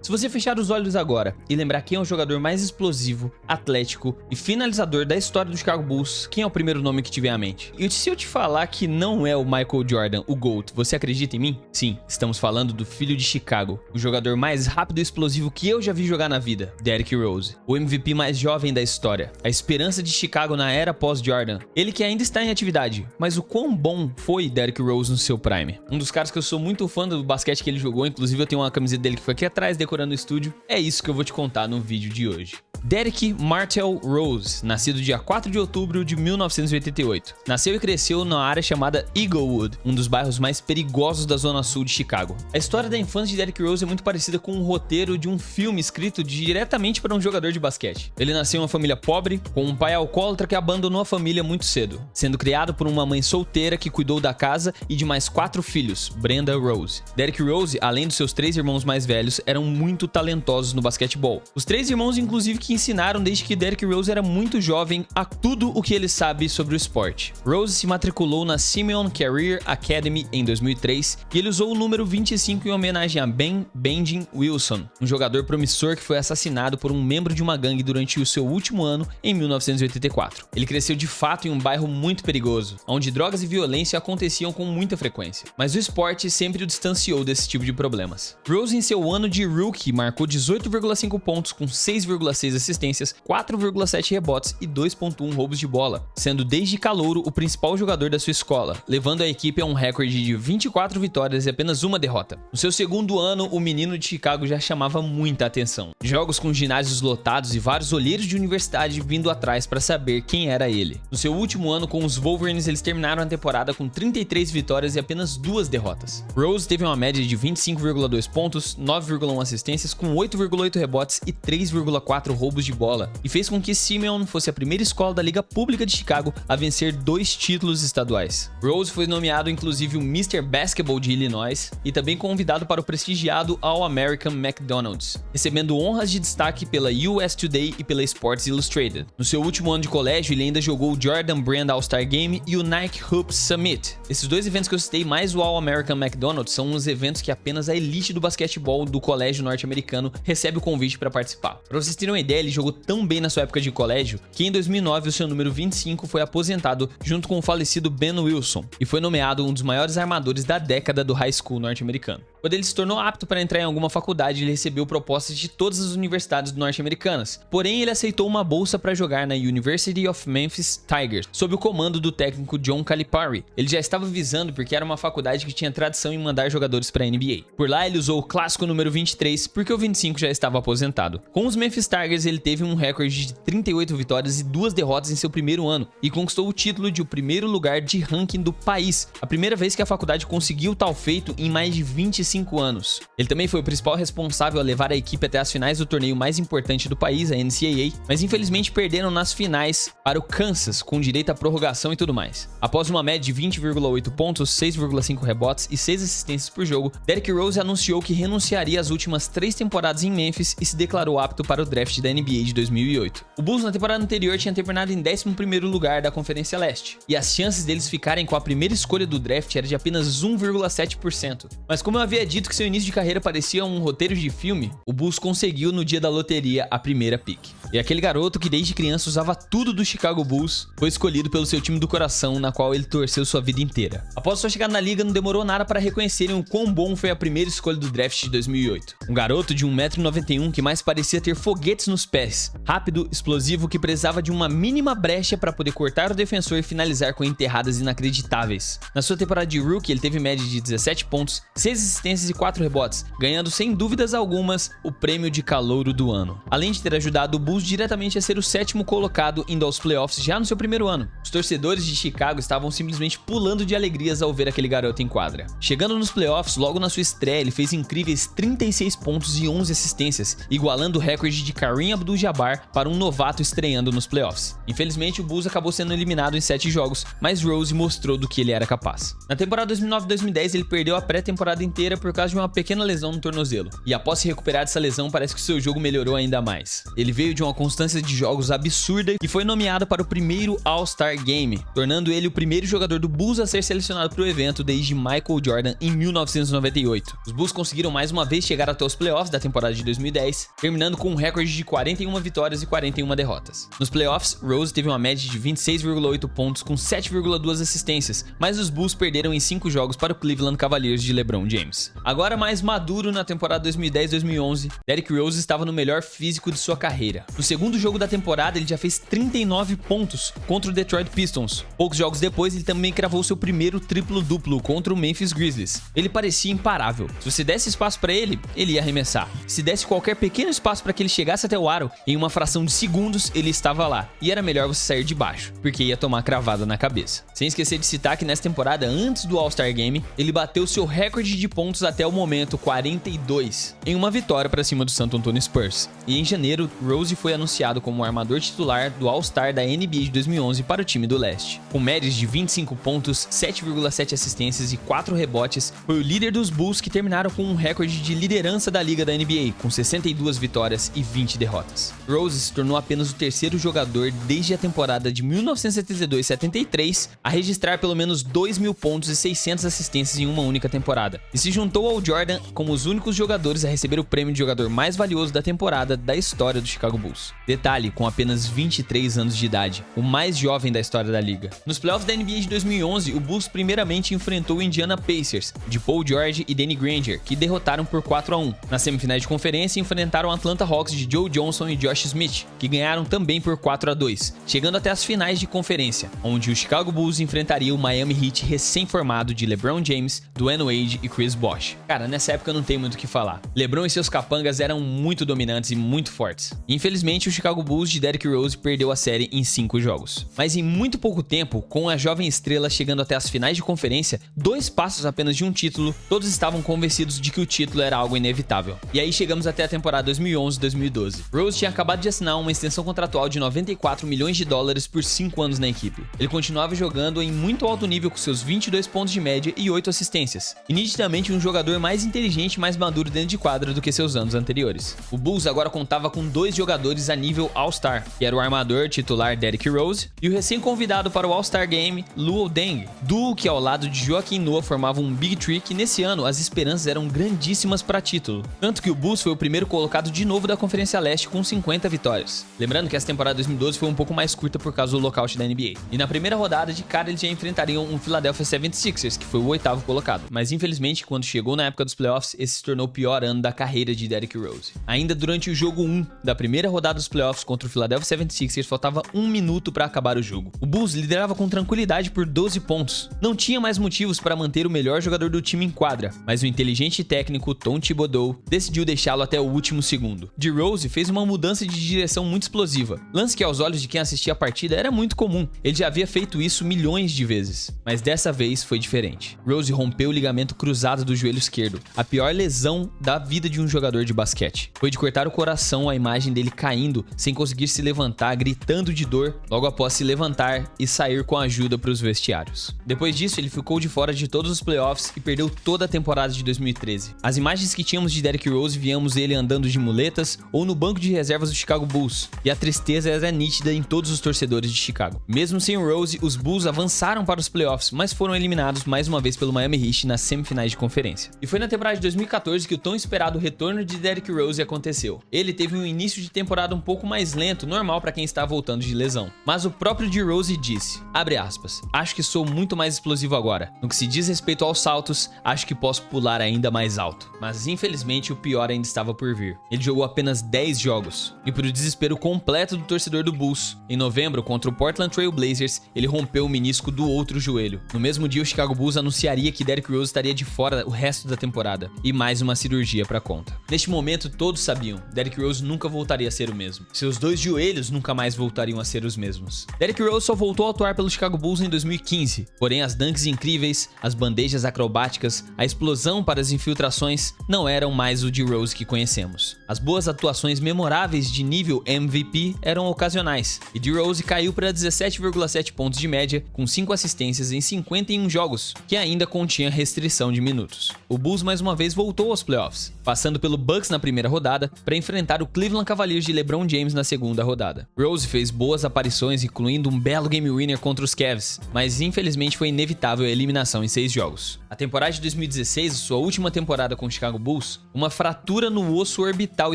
Se você fechar os olhos agora e lembrar quem é o jogador mais explosivo, atlético e finalizador da história do Chicago Bulls, quem é o primeiro nome que te vem à mente? E se eu te falar que não é o Michael Jordan, o GOAT, você acredita em mim? Sim, estamos falando do filho de Chicago, o jogador mais rápido e explosivo que eu já vi jogar na vida, Derrick Rose, o MVP mais jovem da história, a esperança de Chicago na era pós-Jordan, ele que ainda está em atividade, mas o quão bom foi Derrick Rose no seu prime? Um dos caras que eu sou muito fã do basquete que ele jogou, inclusive eu tenho uma camiseta dele que foi aqui atrás decorando o estúdio, é isso que eu vou te contar no vídeo de hoje. Derrick Martell Rose, nascido dia 4 de outubro de 1988. Nasceu e cresceu na área chamada Eaglewood, um dos bairros mais perigosos da zona sul de Chicago. A história da infância de Derrick Rose é muito parecida com um roteiro de um filme escrito diretamente para um jogador de basquete. Ele nasceu em uma família pobre, com um pai alcoólatra que abandonou a família muito cedo, sendo criado por uma mãe solteira que cuidou da casa e de mais 4 filhos, Brenda Rose. Derrick Rose, além dos seus 3 irmãos mais velhos, eram muito talentosos no basquetebol. Os 3 irmãos, inclusive, que ensinaram desde que Derrick Rose era muito jovem a tudo o que ele sabe sobre o esporte. Rose se matriculou na Simeon Career Academy em 2003 e ele usou o número 25 em homenagem a Ben Benjamin Wilson, um jogador promissor que foi assassinado por um membro de uma gangue durante o seu último ano em 1984. Ele cresceu de fato em um bairro muito perigoso, onde drogas e violência aconteciam com muita frequência, mas o esporte sempre o distanciou desse tipo de problemas. Rose, em seu ano de rookie, marcou 18,5 pontos com 6,6 assistências, 4,7 rebotes e 2,1 roubos de bola, sendo desde calouro o principal jogador da sua escola, levando a equipe a um recorde de 24 vitórias e apenas uma derrota. No seu segundo ano, o menino de Chicago já chamava muita atenção. Jogos com ginásios lotados e vários olheiros de universidade vindo atrás para saber quem era ele. No seu último ano com os Wolverines, eles terminaram a temporada com 33 vitórias e apenas 2 derrotas. Rose teve uma média de 25,2 pontos, 9,1 assistências, com 8,8 rebotes e 3,4 roubos de bola, e fez com que Simeon fosse a primeira escola da Liga Pública de Chicago a vencer 2 títulos estaduais. Rose foi nomeado inclusive o Mr. Basketball de Illinois e também convidado para o prestigiado All-American McDonald's, recebendo honras de destaque pela US Today e pela Sports Illustrated. No seu último ano de colégio, ele ainda jogou o Jordan Brand All-Star Game e o Nike Hoops Summit. Esses 2 eventos que eu citei, mais o All-American McDonald's, são uns eventos que apenas a elite do basquetebol do colégio norte-americano recebe o convite para participar. Para vocês terem uma ideia, ele jogou tão bem na sua época de colégio que em 2009 o seu número 25 foi aposentado junto com o falecido Ben Wilson e foi nomeado um dos maiores armadores da década do high school norte-americano. Quando ele se tornou apto para entrar em alguma faculdade, ele recebeu propostas de todas as universidades norte-americanas, porém ele aceitou uma bolsa para jogar na University of Memphis Tigers, sob o comando do técnico John Calipari. Ele já estava visando porque era uma faculdade que tinha tradição em mandar jogadores para a NBA. Por lá ele usou o clássico número 23 porque o 25 já estava aposentado. Com os Memphis Tigers ele teve um recorde de 38 vitórias e 2 derrotas em seu primeiro ano e conquistou o título de o primeiro lugar de ranking do país, a primeira vez que a faculdade conseguiu tal feito em mais de 25 anos. Ele também foi o principal responsável a levar a equipe até as finais do torneio mais importante do país, a NCAA, mas infelizmente perderam nas finais para o Kansas, com direito à prorrogação e tudo mais. Após uma média de 20,8 pontos, 6,5 rebotes e 6 assistências por jogo, Derrick Rose anunciou que renunciaria às últimas 3 temporadas em Memphis e se declarou apto para o draft da NBA de 2008. O Bulls na temporada anterior tinha terminado em 11º lugar da Conferência Leste, e as chances deles ficarem com a primeira escolha do draft era de apenas 1,7%. Mas como eu havia dito que seu início de carreira parecia um roteiro de filme, o Bulls conseguiu no dia da loteria a primeira pick. E aquele garoto que desde criança usava tudo do Chicago Bulls foi escolhido pelo seu time do coração, na qual ele torceu sua vida inteira. Após sua chegada na liga, não demorou nada para reconhecerem o quão bom foi a primeira escolha do draft de 2008. Um garoto de 1,91 m que mais parecia ter foguetes nos pés, rápido, explosivo, que precisava de uma mínima brecha para poder cortar o defensor e finalizar com enterradas inacreditáveis. Na sua temporada de rookie, ele teve média de 17 pontos, 6 assistências e 4 rebotes, ganhando sem dúvidas algumas o prêmio de calouro do ano. Além de ter ajudado o Bulls diretamente a ser o 7º colocado indo aos playoffs já no seu primeiro ano. Os torcedores de Chicago estavam simplesmente pulando de alegrias ao ver aquele garoto em quadra. Chegando nos playoffs, logo na sua estreia, ele fez incríveis 36 pontos e 11 assistências, igualando o recorde de Kareem Abdul-Jabbar para um novato estreando nos playoffs. Infelizmente, o Bulls acabou sendo eliminado em 7 jogos, mas Rose mostrou do que ele era capaz. Na temporada 2009-2010, ele perdeu a pré-temporada inteira por causa de uma pequena lesão no tornozelo. E após se recuperar dessa lesão, parece que seu jogo melhorou ainda mais. Ele veio de uma constância de jogos absurda e foi nomeado para o primeiro All-Star Game, tornando ele o primeiro jogador do Bulls a ser selecionado para o evento desde Michael Jordan em 1998. Os Bulls conseguiram mais uma vez chegar até os playoffs da temporada de 2010, terminando com um recorde de 41 vitórias e 41 derrotas. Nos playoffs, Rose teve uma média de 26,8 pontos com 7,2 assistências, mas os Bulls perderam em 5 jogos para o Cleveland Cavaliers de LeBron James. Agora mais maduro na temporada 2010-2011, Derrick Rose estava no melhor físico de sua carreira. No segundo jogo da temporada, ele já fez 39 pontos contra o Detroit Pistons. Poucos jogos depois, ele também cravou seu primeiro triplo-duplo contra o Memphis Grizzlies. Ele parecia imparável. Se você desse espaço para ele, ele ia arremessar. Se desse qualquer pequeno espaço para que ele chegasse até o aro, em uma fração de segundos, ele estava lá. E era melhor você sair de baixo, porque ia tomar cravada na cabeça. Sem esquecer de citar que nessa temporada, antes do All-Star Game, ele bateu seu recorde de pontos até o momento, 42, em uma vitória para cima do San Antonio Spurs. E em janeiro, Rose foi anunciado como o armador titular do All-Star da NBA de 2011 para o time do leste. Com médias de 25 pontos, 7,7 assistências e 4 rebotes, foi o líder dos Bulls que terminaram com um recorde de liderança da liga da NBA, com 62 vitórias e 20 derrotas. Rose se tornou apenas o terceiro jogador desde a temporada de 1972-73 a registrar pelo menos 2.000 pontos e 600 assistências em uma única temporada, e se juntou ao Jordan como os únicos jogadores a receber o prêmio de jogador mais valioso da temporada da história do Chicago Bulls. Detalhe, com apenas 23 anos de idade, o mais jovem da história da liga. Nos playoffs da NBA de 2011, o Bulls primeiramente enfrentou o Indiana Pacers, de Paul George e Danny Granger, que derrotaram por 4-1. Nas semifinais de conferência, enfrentaram o Atlanta Hawks de Joe Johnson e Josh Smith, que ganharam também por 4-2, chegando até as finais de conferência, onde o Chicago Bulls enfrentaria o Miami Heat recém-formado de LeBron James, Dwayne Wade e Chris Bosh. Cara, nessa época não tem muito o que falar. LeBron e seus capangas eram muito dominantes e muito fortes. Infelizmente, o Chicago Bulls de Derrick Rose perdeu a série em 5 jogos. Mas em muito pouco tempo, com a jovem estrela chegando até as finais de conferência, 2 passos apenas de um título, todos estavam convencidos de que o título era algo inevitável. E aí chegamos até a temporada 2011-2012. Rose tinha acabado de assinar uma extensão contratual de 94 milhões de dólares por 5 anos na equipe. Ele continuava jogando em muito alto nível com seus 22 pontos de média e 8 assistências. E nitidamente um jogador mais inteligente e mais maduro dentro de quadra do que seus anos anteriores. O Bulls agora contava com 2 jogadores a nível All-Star, que era o armador titular Derrick Rose e o recém-convidado para o All-Star Game, Luol Deng, duo que ao lado de Joakim Noah formava um Big Three que nesse ano as esperanças eram grandíssimas para título, tanto que o Bulls foi o primeiro colocado de novo da Conferência Leste com 50 vitórias. Lembrando que essa temporada 2012 foi um pouco mais curta por causa do lockout da NBA. E na primeira rodada, de cara, eles já enfrentariam um Philadelphia 76ers, que foi o 8º colocado. Mas infelizmente, quando chegou na época dos playoffs, esse se tornou o pior ano da carreira de Derrick Rose. Ainda durante o jogo 1 da primeira rodada dos playoffs contra o Philadelphia 76ers, faltava 1 minuto para acabar o jogo. O Bulls liderava com tranquilidade por 12 pontos. Não tinha mais motivos para manter o melhor jogador do time em quadra, mas o inteligente técnico Tom Thibodeau decidiu deixá-lo até o último segundo. DeRozan fez uma mudança de direção muito explosiva, lance que aos olhos de quem assistia a partida era muito comum. Ele já havia feito isso milhões de vezes, mas dessa vez foi diferente. Rose rompeu o ligamento cruzado do joelho esquerdo, a pior lesão da vida de um jogador de basquete. Foi de cortar o coração a imagem dele caindo, sem conseguir se levantar, gritando de dor, logo após se levantar e sair com ajuda para os vestiários. Depois disso, ele ficou de fora de todos os playoffs e perdeu toda a temporada de 2013. As imagens que tínhamos de Derrick Rose, víamos ele andando de muletas ou no banco de reservas do Chicago Bulls, e a tristeza era nítida em todos os torcedores de Chicago. Mesmo sem o Rose, os Bulls avançaram para os playoffs, mas foram eliminados mais uma vez pelo Miami Heat nas semifinais de conferência. E foi na temporada de 2014 que o tão esperado retorno de Derrick Rose aconteceu. Ele teve um início de temporada um pouco mais lento, normal para quem está voltando de lesão. Mas o próprio DeRozan disse, abre aspas, acho que sou muito mais explosivo agora. No que se diz respeito aos saltos, acho que posso pular ainda mais alto. Mas infelizmente o pior ainda estava por vir. Ele jogou apenas 10 jogos. E para o desespero completo do torcedor do Bulls, em novembro contra o Portland Trail Blazers, ele rompeu o menisco do outro joelho. No mesmo dia o Chicago Bulls anunciaria que Derrick Rose estaria de fora o resto da temporada. E mais uma cirurgia para conta. Neste momento todos sabiam, Derrick Rose nunca voltaria a ser o mesmo. Seus 2 joelhos nunca mais voltariam a ser os mesmos. Derrick Rose só voltou a atuar pelo Chicago Bulls em 2015, porém as dunks incríveis, as bandejas acrobáticas, a explosão para as infiltrações não eram mais o DeRozan que conhecemos. As boas atuações memoráveis de nível MVP eram ocasionais, e DeRozan caiu para 17,7 pontos de média, com 5 assistências em 51 jogos, que ainda continha restrição de minutos. pontos. O Bulls mais uma vez voltou aos playoffs, passando pelo Bucks na primeira rodada para enfrentar o Cleveland Cavaliers de LeBron James na segunda rodada. Rose fez boas aparições, incluindo um belo game winner contra os Cavs, mas infelizmente foi inevitável a eliminação em 6 jogos. A temporada de 2016, sua última temporada com o Chicago Bulls, uma fratura no osso orbital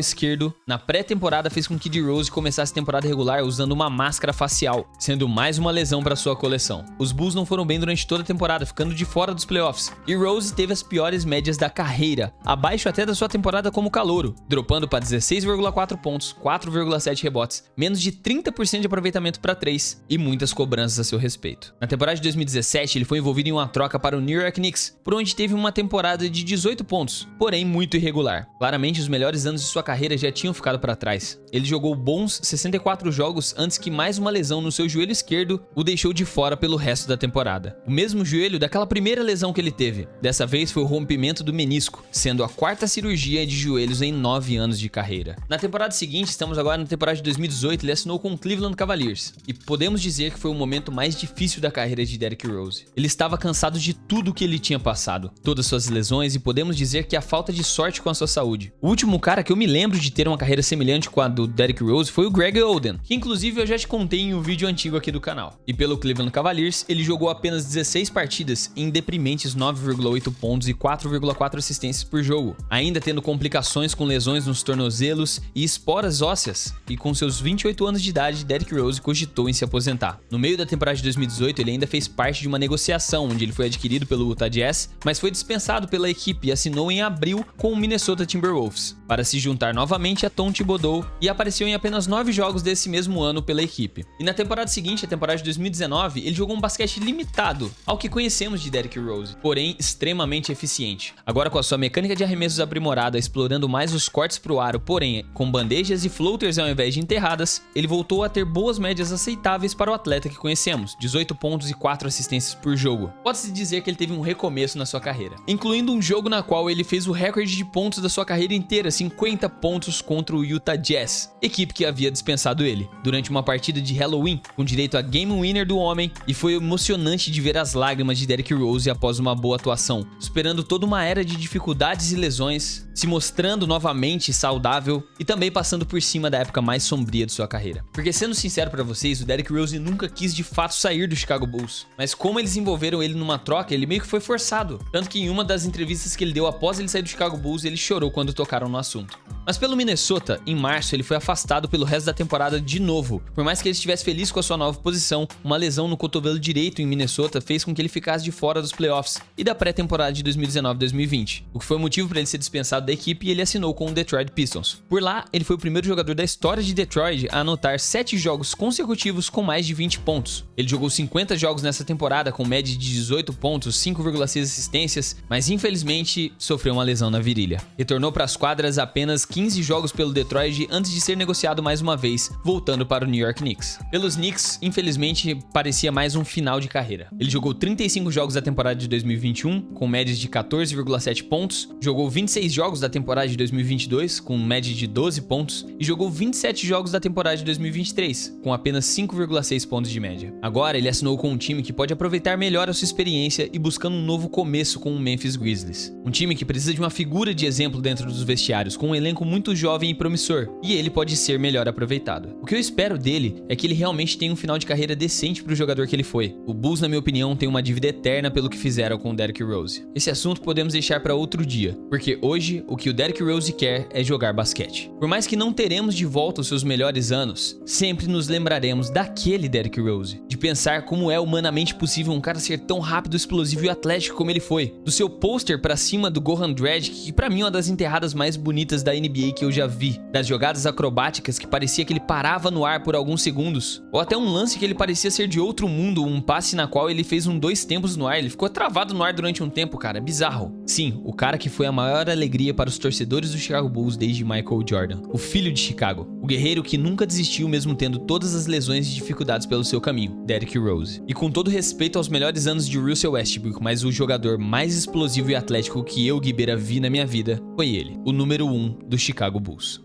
esquerdo na pré-temporada fez com que DeRozan começasse a temporada regular usando uma máscara facial, sendo mais uma lesão para sua coleção. Os Bulls não foram bem durante toda a temporada, ficando de fora dos playoffs, e Rose teve as piores médias da carreira, abaixo até da sua temporada como calouro, dropando para 16,4 pontos, 4,7 rebotes, menos de 30% de aproveitamento para 3 e muitas cobranças a seu respeito. Na temporada de 2017, ele foi envolvido em uma troca para o New York Knicks, por onde teve uma temporada de 18 pontos, porém muito irregular. Claramente, os melhores anos de sua carreira já tinham ficado para trás. Ele jogou bons 64 jogos antes que mais uma lesão no seu joelho esquerdo o deixou de fora pelo resto da temporada. O mesmo joelho daquela primeira lesão que ele teve. Dessa vez foi o rompimento do menisco, sendo a 4ª cirurgia de joelhos em 9 anos de carreira. Na temporada seguinte, estamos agora na temporada de 2018, ele assinou com o Cleveland Cavaliers, e podemos dizer que foi o momento mais difícil da carreira de Derrick Rose. Ele estava cansado de tudo que ele tinha passado, todas suas lesões, e podemos dizer que a falta de sorte com a sua saúde. O último cara que eu me lembro de ter uma carreira semelhante com a do Derrick Rose foi o Greg Oden, que inclusive eu já te contei em um vídeo antigo aqui do canal. E pelo Cleveland Cavaliers, ele jogou apenas 16 partidas em deprimentes 9,8 pontos e 4,4 assistências por jogo, ainda tendo complicações com lesões nos tornozelos e esporas ósseas, e com seus 28 anos de idade, Derrick Rose cogitou em se aposentar. No meio da temporada de 2018, ele ainda fez parte de uma negociação onde ele foi adquirido pelo Utah Jazz, mas foi dispensado pela equipe e assinou em abril com o Minnesota Timberwolves, para se juntar novamente a Tom Thibodeau, e apareceu em apenas 9 jogos desse mesmo ano pela equipe. E na temporada seguinte, a temporada de 2019, ele jogou um basquete limitado ao que conhecemos de Derrick Rose, porém extremamente eficiente. Agora com a sua mecânica de arremessos aprimorada, explorando mais os cortes pro aro, porém com bandejas e floaters ao invés de enterradas, ele voltou a ter boas médias aceitáveis para o atleta que conhecemos, 18 pontos e 4 assistências por jogo. Pode-se dizer que ele teve um recomeço na sua carreira, incluindo um jogo na qual ele fez o recorde de pontos da sua carreira inteira, 50 pontos contra o Utah Jazz, equipe que havia dispensado ele, durante uma partida de Halloween, com direito a game winner do homem, e foi emocionante de ver as lágrimas de Derrick Rose após uma boa atuação, superando toda uma era de dificuldades e lesões, se mostrando novamente saudável e também passando por cima da época mais sombria de sua carreira. Porque sendo sincero pra vocês, o Derrick Rose nunca quis de fato sair do Chicago Bulls, mas como eles envolveram ele numa troca, ele meio que foi forçado, tanto que em uma das entrevistas que ele deu após ele sair do Chicago Bulls, ele chorou quando tocaram no assunto. Mas pelo Minnesota, em março, ele foi afastado pelo resto da temporada de novo. Por mais que ele estivesse feliz com a sua nova posição, uma lesão no cotovelo direito em Minnesota fez com que ele ficasse de fora dos playoffs e da pré-temporada de 2019-2020, o que foi motivo para ele ser dispensado da equipe, e ele assinou com o Detroit Pistons. Por lá, ele foi o primeiro jogador da história de Detroit a anotar 7 jogos consecutivos com mais de 20 pontos. Ele jogou 50 jogos nessa temporada com média de 18 pontos, 5,6 assistências, mas infelizmente sofreu uma lesão na virilha. Retornou para as quadras apenas 15 jogos pelo Detroit antes de ser negociado mais uma vez, voltando para o New York Knicks. Pelos Knicks, infelizmente, parecia mais um final de carreira. Ele jogou 35 jogos da temporada de 2021, com médias de 14,7 pontos, jogou 26 jogos da temporada de 2022, com média de 12 pontos, e jogou 27 jogos da temporada de 2023, com apenas 5,6 pontos de média. Agora, ele assinou com um time que pode aproveitar melhor a sua experiência e buscando um novo começo com o Memphis Grizzlies. Um time que precisa de uma figura de exemplo dentro dos vestiários, com um elenco muito jovem e promissor, e ele pode ser melhor aproveitado. O que eu espero dele é que ele realmente tenha um final de carreira decente para o jogador que ele foi. O Bulls, na minha opinião, tem uma dívida eterna pelo que fizeram com o Derrick Rose. Esse assunto podemos deixar para outro dia, porque hoje o que o Derrick Rose quer é jogar basquete. Por mais que não teremos de volta os seus melhores anos, sempre nos lembraremos daquele Derrick Rose, de pensar como é humanamente possível um cara ser tão rápido, explosivo e atlético como ele foi. Do seu pôster para cima do Goran Dragic, que para mim é uma das enterradas mais bonitas da NBA que eu já vi, das jogadas acrobáticas que parecia que ele parava no ar por alguns segundos, ou até um lance que ele parecia ser de outro mundo, um passe na qual ele fez 2 tempos no ar, ele ficou travado no ar durante um tempo, cara, bizarro. Sim, o cara que foi a maior alegria para os torcedores do Chicago Bulls desde Michael Jordan, o filho de Chicago, o guerreiro que nunca desistiu mesmo tendo todas as lesões e dificuldades pelo seu caminho, Derrick Rose. E com todo respeito aos melhores anos de Russell Westbrook, mas o jogador mais explosivo e atlético que eu, Guibeira, vi na minha vida foi ele, o número 1 do Chicago Bulls.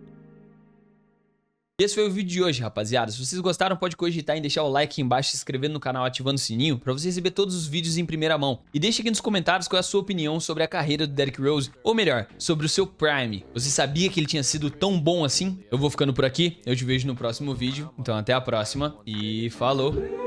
E esse foi o vídeo de hoje, rapaziada. Se vocês gostaram, pode cogitar em deixar o like aqui embaixo, se inscrevendo no canal, ativando o sininho, pra você receber todos os vídeos em primeira mão. E deixa aqui nos comentários qual é a sua opinião sobre a carreira do Derrick Rose, ou melhor, sobre o seu Prime. Você sabia que ele tinha sido tão bom assim? Eu vou ficando por aqui, eu te vejo no próximo vídeo. Então até a próxima e falou!